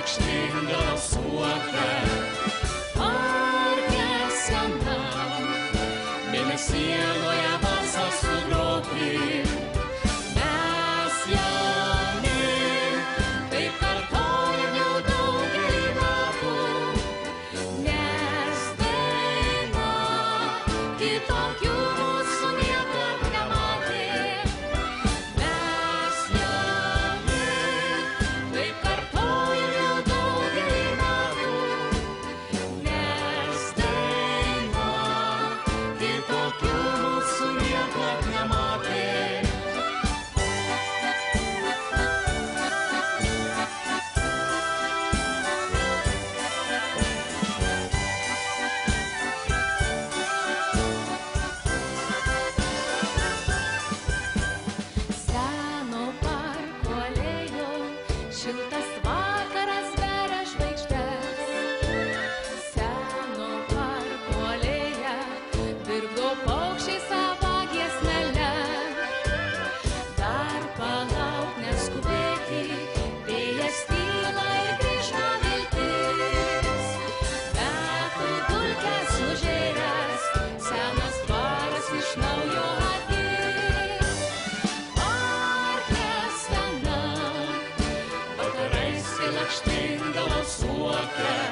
lakštingala suokia. Parke senam, mėnesienoje balsas sugroti. Mes jauni, taip kartojam jau daugelį metų, nes daina kitokių mūsų niekad nematė. Mes jauni, taip kartojam jau daugelį metų, nes daina kitokių mūsų niekad nematė. Seno parko alėjo, šiltas vakaras beria žvaigždes. Seno parko alėja, virgdo paukščiai savo giesmelę. Dar palauk, neskubėti, vėjas tyla ir grįžta viltis. Metų dulkes nužėręs, senas dvaras iš naujo atgis. Parke senam, vakarais lakštingala suokia.